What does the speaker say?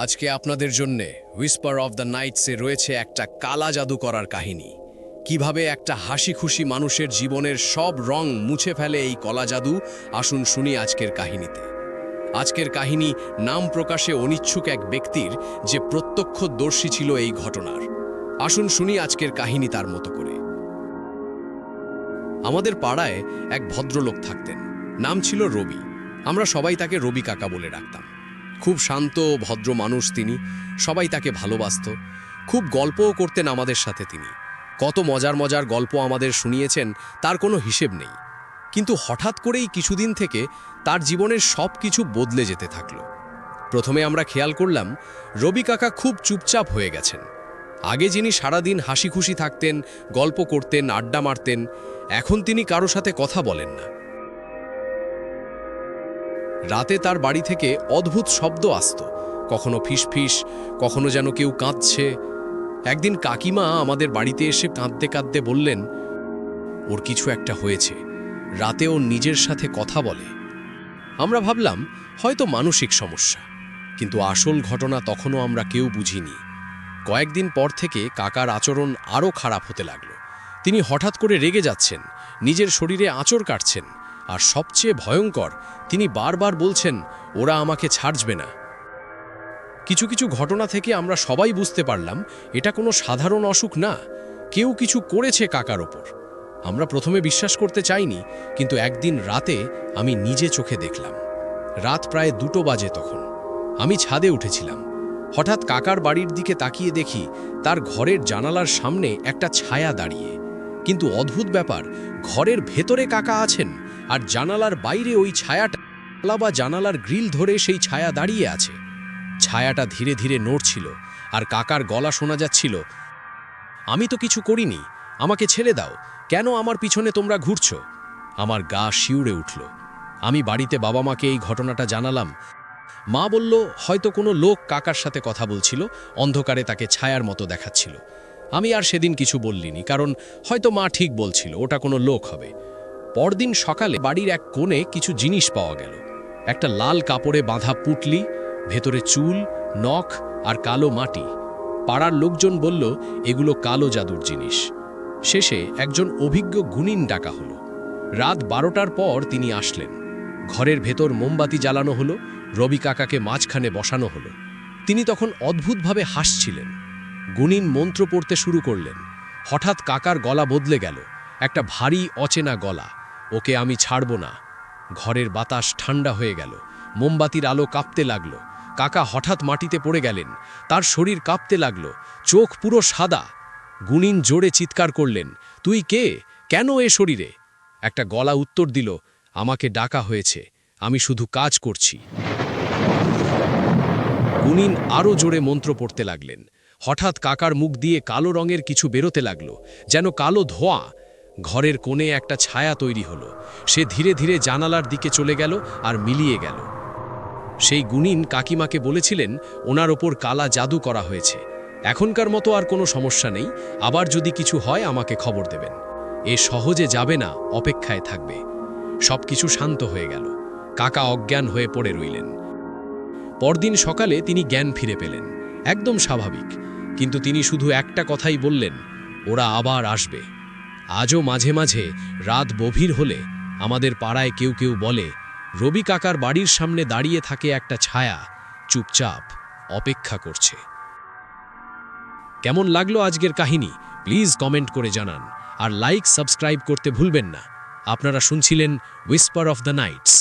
আজকে আপনাদের জন্যে হুইসপার অফ দ্য নাইটসে রয়েছে একটা কালা জাদু করার কাহিনী। কিভাবে একটা হাসি খুশি মানুষের জীবনের সব রং মুছে ফেলে এই কলা জাদু, আসুন শুনি আজকের কাহিনীতে। আজকের কাহিনী নাম প্রকাশে অনিচ্ছুক এক ব্যক্তির, যে প্রত্যক্ষদর্শী ছিল এই ঘটনার। আসুন শুনি আজকের কাহিনী তার মতো করে। আমাদের পাড়ায় এক ভদ্রলোক থাকতেন, নাম ছিল রবি। আমরা সবাই তাকে রবি কাকা বলে ডাকতাম। খুব শান্ত ও ভদ্র মানুষ তিনি, সবাই তাকে ভালোবাসত। খুব গল্পও করতেন আমাদের সাথে তিনি। কত মজার মজার গল্প আমাদের শুনিয়েছেন, তার কোনো হিসেব নেই। কিন্তু হঠাৎ করেই কিছুদিন থেকে তার জীবনের সব কিছু বদলে যেতে থাকলো। প্রথমে আমরা খেয়াল করলাম রবি কাকা খুব চুপচাপ হয়ে গেছেন। আগে যিনি সারাদিন হাসি খুশি থাকতেন, গল্প করতেন, আড্ডা মারতেন, এখন তিনি কারো সাথে কথা বলেন না। রাতে তার বাড়ি থেকে অদ্ভুত শব্দ আসত, কখনো ফিসফিস, কখনো যেন কেউ কাঁদছে। একদিন কাকিমা আমাদের বাড়িতে এসে কাঁদতে কাঁদতে বললেন, ওর কিছু একটা হয়েছে, রাতে ওর নিজের সাথে কথা বলে। আমরা ভাবলাম হয়তো মানসিক সমস্যা, কিন্তু আসল ঘটনা তখনও আমরা কেউ বুঝিনি। কয়েকদিন পর থেকে কাকার আচরণ আরও খারাপ হতে লাগল। তিনি হঠাৎ করে রেগে যাচ্ছেন, নিজের শরীরে আঁচড় কাটছেন, আর সবচেয়ে ভয়ঙ্কর, তিনি বারবার বলছেন, ওরা আমাকে ছাড়বে না। কিছু কিছু ঘটনা থেকে আমরা সবাই বুঝতে পারলাম এটা কোনো সাধারণ অসুখ না, কেউ কিছু করেছে কাকার ওপর। আমরা প্রথমে বিশ্বাস করতে চাইনি, কিন্তু একদিন রাতে আমি নিজে চোখে দেখলাম। রাত প্রায় 2টো বাজে তখন। আমি ছাদে উঠেছিলাম। হঠাৎ কাকার বাড়ির দিকে তাকিয়ে দেখি তার ঘরের জানালার সামনে একটা ছায়া দাঁড়িয়ে। কিন্তু অদ্ভুত ব্যাপার, ঘরের ভেতরে কাকা আছেন, আর জানালার বাইরে ওই ছায়াটা বা জানালার গ্রিল ধরে সেই ছায়া দাঁড়িয়ে আছে। ছায়াটা ধীরে ধীরে নড়ছিল, আর কাকার গলা শোনা যাচ্ছিল, আমি তো কিছু করিনি, আমাকে ছেড়ে দাও, কেন আমার পিছনে তোমরা ঘুরছ? আমার গা শিউরে উঠল। আমি বাড়িতে বাবা মাকে এই ঘটনাটা জানালাম। মা বলল, হয়তো কোনো লোক কাকার সাথে কথা বলছিল, অন্ধকারে তাকে ছায়ার মতো দেখাচ্ছিল। আমি আর সেদিন কিছু বললিনি, কারণ হয়তো মা ঠিক বলছিল, ওটা কোনো লোক হবে। পরদিন সকালে বাড়ির এক কোণে কিছু জিনিস পাওয়া গেল। একটা লাল কাপড়ে বাঁধা পুটলি, ভেতরে চুল, নখ আর কালো মাটি। পাড়ার লোকজন বলল এগুলো কালো জাদুর জিনিস। শেষে একজন অভিজ্ঞ গুণিন ডাকা হলো। রাত 12টার পর তিনি আসলেন। ঘরের ভেতর মোমবাতি জ্বালানো হলো, রবি কাকাকে মাঝখানে বসানো হলো। তিনি তখন অদ্ভুতভাবে হাসছিলেন। গুণিন মন্ত্র পড়তে শুরু করলেন। হঠাৎ কাকার গলা বদলে গেল, একটা ভারী অচেনা গলা, ওকে আমি ছাড়ব না। ঘরের বাতাস ঠান্ডা হয়ে গেল, মোমবাতির আলো কাঁপতে লাগলো। কাকা হঠাৎ মাটিতে পড়ে গেলেন, তার শরীর কাঁপতে লাগলো, চোখ পুরো সাদা। গুণিন জোরে চিৎকার করলেন, তুই কে, কেন এ শরীরে? একটা গলা উত্তর দিল, আমাকে ডাকা হয়েছে, আমি শুধু কাজ করছি। গুণিন আরও জোরে মন্ত্র পড়তে লাগলেন। হঠাৎ কাকার মুখ দিয়ে কালো রঙের কিছু বেরোতে লাগলো, যেন কালো ধোঁয়া। ঘরের কোণে একটা ছায়া তৈরি হলো, সে ধীরে ধীরে জানালার দিকে চলে গেল আর মিলিয়ে গেল। সেই গুণিন কাকিমাকে বলেছিলেন ওনার ওপর কালা জাদু করা হয়েছে, এখনকার মতো আর কোনো সমস্যা নেই, আবার যদি কিছু হয় আমাকে খবর দেবেন। এ সহজে যাবে না, অপেক্ষায় থাকবে। সবকিছু শান্ত হয়ে গেল। কাকা অজ্ঞান হয়ে পড়ে রইলেন। পরদিন সকালে তিনি জ্ঞান ফিরে পেলেন, একদম স্বাভাবিক। কিন্তু তিনি শুধু একটা কথাই বললেন, ওরা আবার আসবে। আজও মাঝে মাঝে রাত গভীর হলে আমাদের পাড়ায় কেউ কেউ বলে, রবি কাকার বাড়ির সামনে দাঁড়িয়ে থাকে একটা ছায়া, চুপচাপ অপেক্ষা করছে। কেমন লাগলো আজকের কাহিনী? প্লিজ কমেন্ট করে জানান, আর লাইক সাবস্ক্রাইব করতে ভুলবেন না। আপনারা শুনছিলেন হুইসপার অফ দ্য নাইটস।